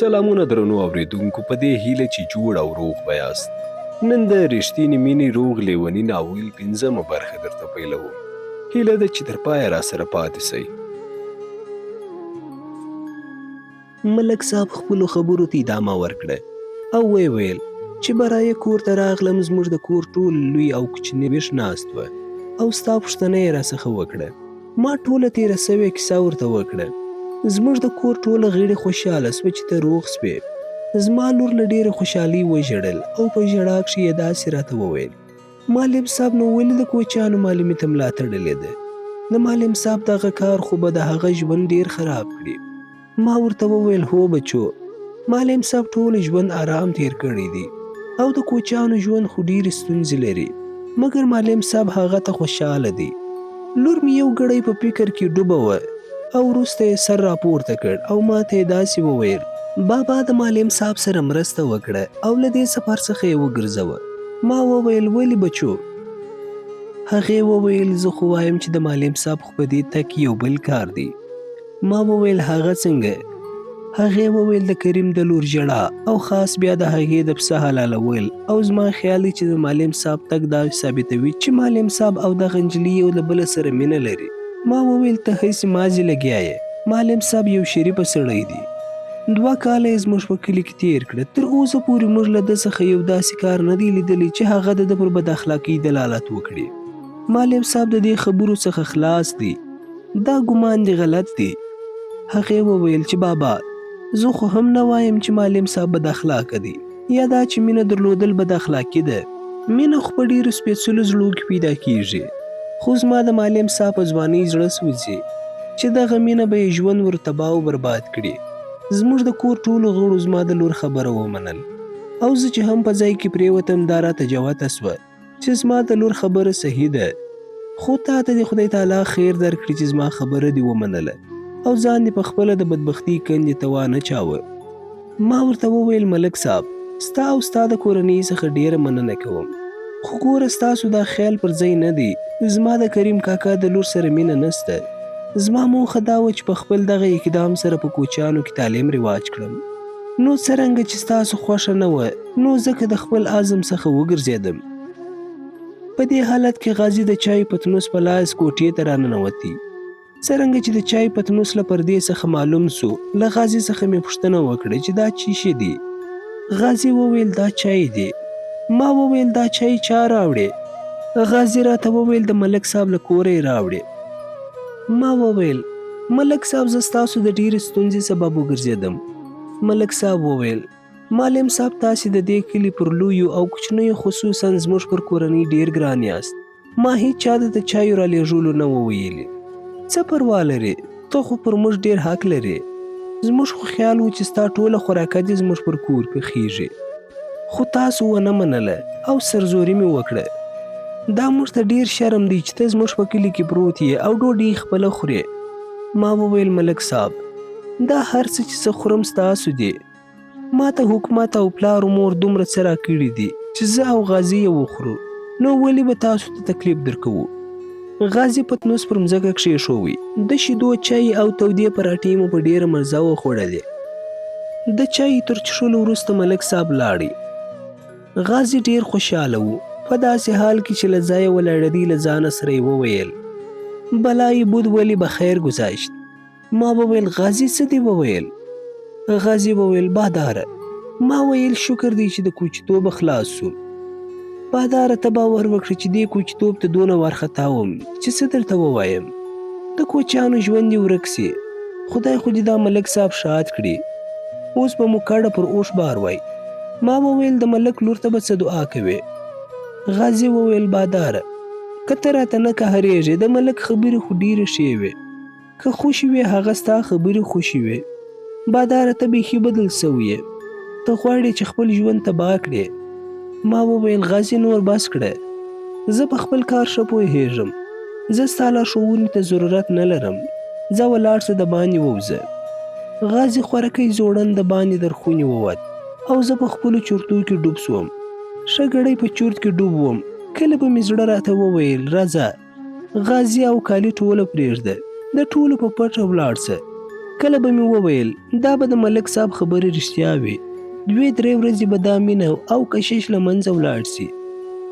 سلامونه درنو اوریدونکو، په دې هیله چې جوړ او روغ به یاست. نن د رښتینې مینې روغ لیوني ناول 5مه برخه درته پیلوم. هیله ده چې تر پایه راسره پاتې سئ. ملک صاحب خپلو خبرو ته ادامه ورکړه او ویې ویل چې برایه کور ته راغلم، زموږ د کور ټول لوی او کوچني ویښ ناست وه او ستا پوښتنه یې راڅخه وکړه. ما ټوله تېره سوې کیسه ورته وکړه. زموږ د کور ټوله غړي خوشحاله سوه چې ته روغ سوې. زما لور له ډېرې خوشحالۍ وژړل او په ژړا کښې یې داسې راته وویل: معلم صاحب نو ولې د کوچیانو معلمې ته ملا تړلې ده؟ د معلم صاحب دغه کار خو به د هغه ژوند ډېر خراب کړي. ما ورته وویل: هو بچو، معلم صاحب ټول ژوند آرام تېر کړی دی او د کوچیانو ژوند خو ډېرې ستونزې لري، مګر معلم صاحب هغه ته خوشحاله دی. لور مې یو ګړی په فکر کې ډوبه وه او وروسته یې سر راپورته کړ او ما ته یې داسې وویل: بابا د معلم صاحب سره مرسته وکړه او له دې سفر څخه یې وګرځوه. ما وویل: ولې بچو؟ هغې وویل: زه خو وایم چې د معلم صاحب خو په دې تګ یو بل کار دی. ما وویل: هغه څنګه؟ هغې وویل: د کریم د لور ژړا او خاص بیا د هغې د پسه حلالول او زما خیال دی چې د معلم صاحب تګ دا ثابتوي چې معلم صاحب او دغه نجلۍ یو له بله سره مینه لري. ما وویل: ته هسې مازې لګیا یې، معلم صاحب یو شریفه سړی دی. 2 کاله یې زموږ په کلي کې تېر کړه، تر اوسه پورې موږ له ده څخه یو داسې کار نه دی لیدلی چې هغه د ده پر بد اخلاقۍ دلالت وکړي. معلم صاحب د دې خبرو څخه خلاص دی، دا ګمان دی غلط دی. هغې وویل چې بابا، زه خو هم نه وایم چې معلم صاحب بد اخلاقه دی یا دا چې مینه درلودل بد اخلاقي ده. مینه خو په ډېرو سپېڅلو زړو کې پیدا کېږي، خو زما د معلم صاحب په ځوانۍ زړه سوځي چې دغه مینه به یې ژوند ور تباه او برباد کړي. زموږ د کور ټولو غړو زما د لور خبره ومنل او زه چې هم په ځای کې پرېوتم دا راته جوته سوه چې زما د لور خبره صحیح ده، خو تا ته دې خدای تعالی خیر درکړي چې زما خبره دې ومنله او ځان دې په خپله د بدبختۍ کندې ته وانه چاوه. ما ورته وویل: ملک صاحب، ستا او ستا د کورنۍ څخه ډېره مننه کوم، خو ګوره ستاسو دا خیال پر ځای نه دی. زما د کریم کاکا د لور سره مینه نسته. زما موخه دا وه چې په خپل دغه اقدام سره په کوچیانو کې تعلیم رواج کړم. نو څرنګه چې ستاسو خوښه نه وه، نو ځکه د خپل عزم څخه وګرځېدم. په دې حالت کې غازي د چای پتنوس په لاس کوټې ته راننوتی. څرنګه چې د چای پتنوس له پردې څخه معلوم سو، له غازي څخه مې پوښتنه وکړه چې دا څه شی دی؟ غازي وویل: دا چای دی. ما وویل: دا چای چا راوړې؟ غازي راته وویل: د ملک صاحب له کوره یې راوړې. ما وویل: ملک صاحب، زه ستاسو د ډېرې ستونزې سبب وګرځېدم. ملک صاحب وویل: معلم صاحب، تاسې د دې کلي پر لویو او کوچنیو خصوصا زموږ پر کورنۍ ډېر ګران یاست. ما هیڅ چا ته د چایو رالېږلو نه وه ویلي. څه پروا لري، ته خو پر موږ ډېر حق لرې. زموږ خو خیال و چې ستا ټوله خوراکه دې زموږ پر کور پخېږي، خو تاسو ونه منله او سرزوري مې وکړه. دا موږ ته ډېر شرم دی چې ته زموږ په کلي کې پروت یې او ډوډۍ خپله خورې. ما وویل: ملک صاحب، دا هر څه چې زه خورم ستاسو دی. ما ته حکومت او پلار و مور دومره څه راکړي دي چې زه او غازي یې وخورو، نو ولې به تاسو ته تکلیف درکوو؟ غازي پتنوس پر مځکه کښېښوی. د شیدو چای او تودې پراټې مو په ډېره مزه وخوړلې. د چای تر څښلو وروسته ملک صاحب لاړې. غازي ډېر خوشحاله و، په داسې حال کې چې له ځایه ولاړېدی. له ځانه سره یې وویل: بلای بود ولی بخیر گذشت. ما وویل: غازي څه دې وویل؟ غازي وویل: باداره. ما ویل: شکر دی چې د کوچیتوبه خلاص سو. باداره، ته باور وکړه چې دې کوچیتوب ته دونه وارخطا وم چې څه درته ووایم. د کوچیانو ژوند دې ورک سي، خدای خو دې دا ملک صاحب شاد کړي، اوس به مو کډه پر اوښ بار وای. ما وویل: د ملک لور ته به څه دعا کوې؟ غازي وویل: باداره، که ته راته نه قهرېږې، د ملک خبرې خو ډېرې ښې وې، که خوشې وې هغه ستا خبرې خوشې وې. باداره، ته بیخي بدل سوی یې، ته غواړې چې خپل ژوند تباه کړې. ما وویل: غازي، نور بس کړه، زه په خپل کار ښه پوهېږم، زه ستا لارښوونې ته ضرورت نه لرم، ځه ولاړ شه، د باندې ووځه. غازي خورکی ځوړند د باندې در خونې ووت او زه په خپلو چورتو کې ډوب سوم. ښه ګړی په چورت کې ډوب وم، کله به مې زړه راته وویل: راځه، غازي او کالي ټوله پرېږده، د ټولو په پټه ولاړ شه، کله به مې وویل دا به د ملک صاحب خبرې رښتیا وي. 2-3 ورځې به دا مینه او کشش له منځه ولاړ سي.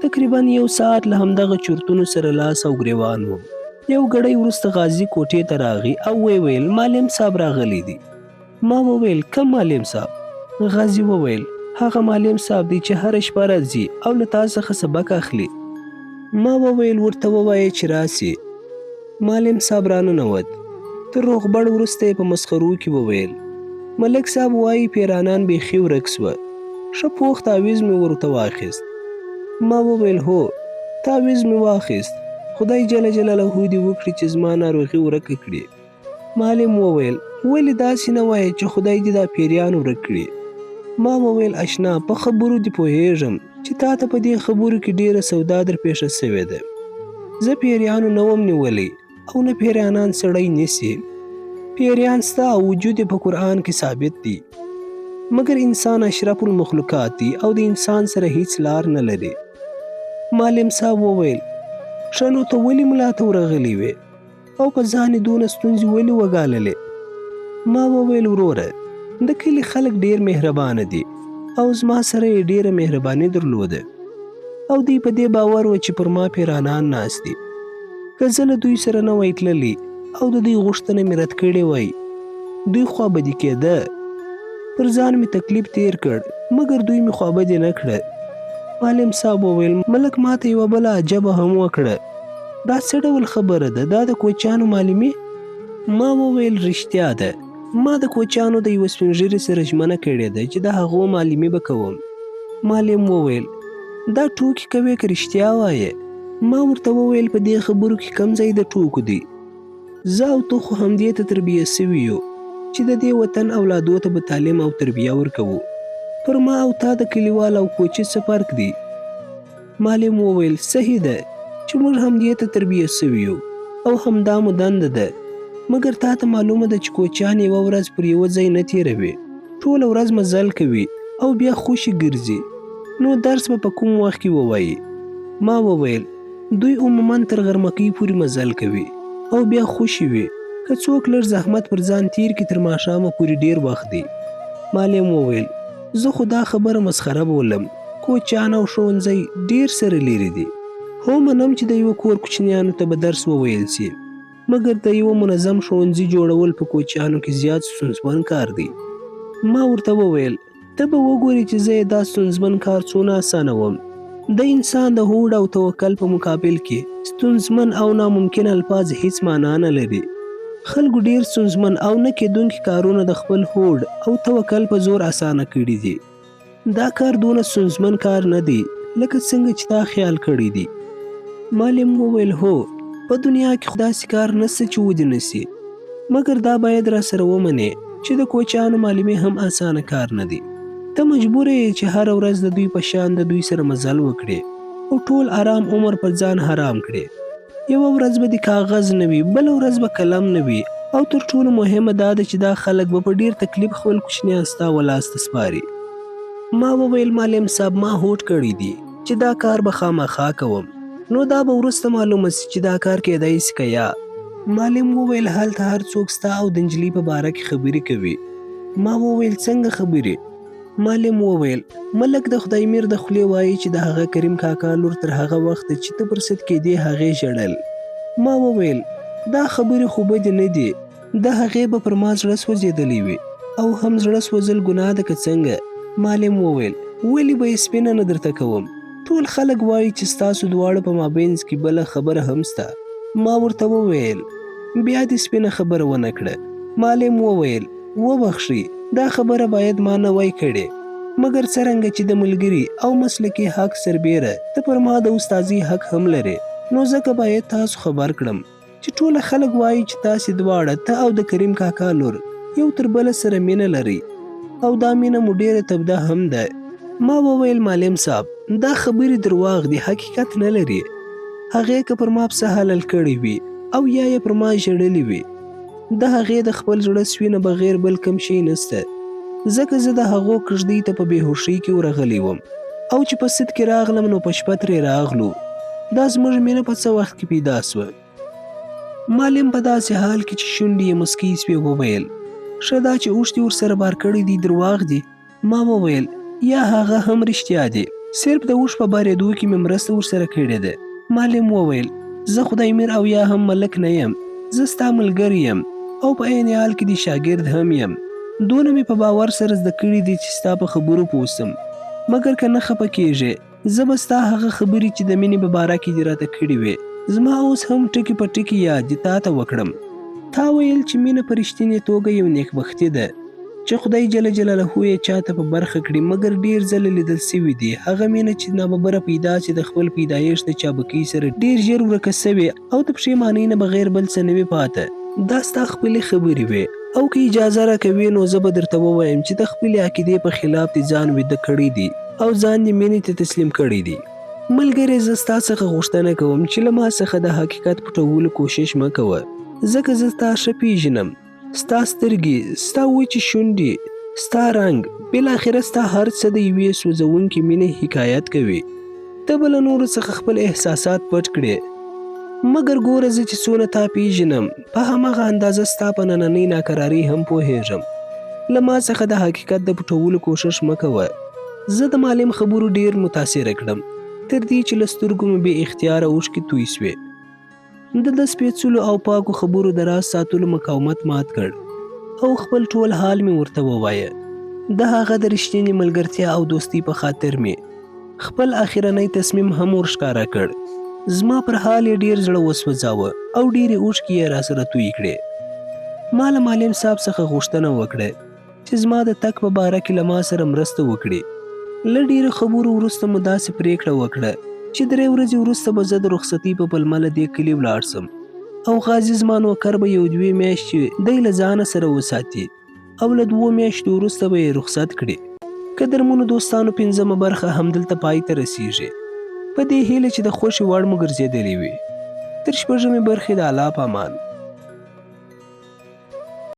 تقریبا 1 ساعت له همدغه چورتونو سره لاس او ګریوان وم. یو ګړی وروسته غازي کوټې ته راغی او ویل معلم صاحب راغلی دی. ما وویل کوم معلم صاحب؟ غازي وویل هغه معلم صاحب دی چې هره شپه راځي او له تا څخه سبق اخلي. ما وویل ورته ووایه چې راسي. معلم صاحب راننوت. تر روغبړ وروسته یې په مسخرو کې وویل ملک صاحب وایي پیرانان بیخي ورک سوه. ښه پوخ تعویض مې ورته واخیست. ما وویل هو تعویض مې واخیست. خدای جل جلاله دې وکړي چې زما ناروغي ورکه کړي. معلم وویل ولې داسې نه وایې چې خدای دې دا پیریان ورک کړي. ما وویل اشنا په خبرو دې پوهیږم چې تا ته په دې خبرو کې ډیره سودا در پیښه سوې ده. زه پیریانو نه وم نیولی او نه پیریانان سړی نیسي. پیریان ستا او وجود په قرآن کې ثابت دي، مګر انسان اشرف المخلوقات دی او د انسان سره هیڅ لار نه لري. معلم صاحب وویل ښه نو ته ولې ملا ته ورغلی وې او په ځان یې دونه ستونزې ولې وګاللې؟ ما وویل وروره د کلي خلک ډیر مهربانه دي او زما سره یې ډیره مهرباني درلوده او دوی په دې باور و چې پر ما پیرانان ناست دي. که زه له دوی سره نه وای تللی او د دوی غوښتنه مې رد کړې وای دوی خوابدي کېده. پر ځان مې تکلیف تیر کړ مګر دوی مې خوابدي نه کړه. معلم صاحب وویل ملک ماته یوه بله عجبه هم وکړه. دا څه ډول خبره ده؟ دا د کوچیانو معلمې؟ ما وویل رښتیا ده. ما د کوچیانو د یوه سپین ږیري سره ژمنه کړې ده چې د هغو معلمې به کوم. معلم وویل دا ټوکې کوې که رښتیا وایې؟ ما ورته وویل په دې خبرو کې کم ځای د ټوکو دی. زه او ته خو همدې ته تربیه سوي یو چې د دې وطن اولادو ته به تعلیم او تربیه ورکوو. پر ما او تا د کلیوال او کوچي څه فرق دی؟ معلم وویل صحیح ده چې موږ همدې ته تربیه سوي یو او همدا مو دنده ده. مګر تا ته معلومه ده چې کوچیان یوه ورځ پر یوه ځای نه تیروي، ټوله ورځ مزل کوي او بیا خوشي ګرځي. نو درس به په کوم وخت کې ووایي؟ ما وویل دوی عموما تر غرمکۍ پورې مزل کوي او بیا خوشي وي. که څوک لږ زحمت پر ځان تیر کړي تر ماښامه پورې ډیر وخت دی. معلم وویل زه خو دا خبره مسخره بولم. کوچیان او ښوونځی ډیر سره لرې دي. هو منم چې د یوه کور کوچنیانو ته به درس وویل سي، مګر د یوه منظم ښوونځي جوړول په کوچیانو کې زیات ستونزمن کار دی. ما ورته وویل ته به وګورې چې زه یې دا ستونزمن کار څونه اسانوم. د انسان د هوډ او توکل په مقابل کې ستونزمن او ناممکن الفاظ هیڅ معنا نه لري. خلکو ډیر ستونزمن او نه کېدونکي کارونه د خپل هوډ او توکل په زور اسانه کړي دي. دا کار دونه ستونزمن کار نه دی لکه څنګه چې تا خیال کړی دی. معلم وویل هو په دنیا کې خو داسې کار نشته چې ودې نسي، مګر دا باید را سره ومنې چې د کوچیانو معلمې هم اسانه کار نه دی. ته مجبوره یې چې هره ورځ د دوی په شان د دوی سره مزل وکړې او ټول آرام عمر پر ځان حرام کړې. یوه ورځ به د کاغذ نه وي، بله ورځ به قلم نه وي او تر ټولو مهمه دا ده چې دا خلک به په ډیر تکلیف خپل کوچنیان ستا ولاس ته سپاري. ما وویل معلم صاحب ما هوډ کړی دی چې دا کار به خامخا کوم، نو دا به وروسته معلومه سي چې دا کار کېدای سي که یا. معلم وویل هلته هر څوک ستا او د نجلۍ په باره کې خبرې کوي. ما وویل څنګه خبرې؟ معلم وویل ملک د خدای میر د خولې وایي چې د هغه کریم کاکا لور تر هغه وخته چې ته پر ست کېدې هغې ژړل. ما وویل دا خبرې خو بدې نه دي، د هغې به پر ما زړه سوځېدلی وي او هم زړه سوځل ګناه ده که څنګه؟ معلم وویل ولې به یې سپینه نه درته کوم؟ ټول خلک وایي چې ستاسو دواړو په مابینځ کې بله خبره هم سته. ما ورته وویل بیا دې سپینه خبره ونه کړه. معلم وویل وبخښئ دا خبره باید ما نه وای کړې، مګر څرنګه چې د ملګري او مسلکي حق سربیره ته پر ما د استازي حق هم لري، نو ځکه باید تاسو خبر کړم چې ټول خلک وایي چې تاسې دواړه ته او د کریم کاکا لور یو تر بله سره مینه لري او دا مینه مو ډیره تبده هم ده. ما وویل معلم صاحب دا خبرې درواغ دي، حقیقت نه لري. هغې که پر ما پسه حلال کړی وي او یا یې پر ما ژړلی وي، د هغې د خپل زړه سوي نه بغیر بل کم شی نسته، ځکه زه د هغو کږدۍ ته په بېهوښۍ کې ورغلی وم او چې په سد کې راغلم نو په شپه ترې راغلو. دا زموږ مینه په څه وخت کې پیدا سوه. معلم په داسې حال کې چې شونډې یې مسکۍ سوې وویل ښه دا چې اوښتې ورسره بار کړی دی دروغ دي. ما وویل یا هغه هم رښتیا دي، صرف د اوښ په بارېدو کې مې مرسته ورسره کړې ده. معلم وویل زه خدای میر او یا هم ملک نه یم، زه ستا ملګری یم او په عین حال کې د شاګرد هم یم. دونه مې په باور سره زده کړي دي چې ستا په خبرو پوه سم، مګر که نه خفه کېږې زه به ستا هغه خبرې چې د مینې په باره کې دې راته کړې وې زما اوس هم ټکي په ټکي یاد دي تا ته وکړم. تا ویل چې مینه په رښتینې توګه یو نیکبختي ده چې خدای جل جلاله یې چاته په برخه کړي، مګر ډېر ځله لیدل سوي دي هغه مینه چې ناببره پیدا چې د خپل پیدایښت د چابکۍ سره ډېر ژر ورکه سوې او د پښیمانۍ نه بغیر بل څه نه وي پاته. دا ستا خپلې خبرې وې او که اجازه راکوې نو زه به درته ووایم چې د خپلې عقیدې په خلاف دې ځان ویده کړی دی او ځان دې مینې ته تسلیم کړی دی. ملګری زه ستا څخه غوښتنه کوم چې له ما څخه د حقیقت پټولو کوشش مه کوه، ځکه زه ستا ښه پیژنم. ستا سترګې، ستا وچې شونډې، ستا رنګ، بالاخره ستا هر څه د یوې سوځونکې مینې حکایت کوي. ته به له نورو څخه خپل احساسات پټ کړې، مګر ګوره زه چې څونه تا پیژنم په همغه اندازه ستا په نننۍ ناکرارۍ هم پوهېږم. له ما څخه د حقیقت د پټولو کوشش مه کوه. زه د معلم خبرو ډېر متاثره کړم تر دې چې له سترګو مې بې اختیاره اوښکې توی سوې. د سپېڅلو او پاکو خبرو د راز ساتلو مقاومت مات کړ او خپل ټول حال مې ورته ووایه. د هغه د رښتینې ملګرتیا او دوستۍ په خاطر مې خپل اخرنی تصمیم هم ورښکاره کړ. زما پر حال یې ډېر زړه وسوځاوه او ډېرې اوښکې یې راسره توی کړې. ما له معلم صاحب څخه غوښتنه وکړه چې زما د تګ په باره کې له ما سره مرسته وکړي. له ډېرو خبرو وروسته مو داسې پرېکړه وکړه چې 3 ورځې وروسته به زه د رخصتۍ په پلمه له دې کلي ولاړ سم او غازي زما نوکر به 1-2 میاشتې دی له ځانه سره وساتي او له 2 میاشتو وروسته به یې رخصت کړي. قدرمنو دوستانو 5مه برخه همدلته پای ته رسیږي، په دې هیله چې د خوښې وړ مو ګرځېدلې وي. تر 6مې برخې د الله په امان.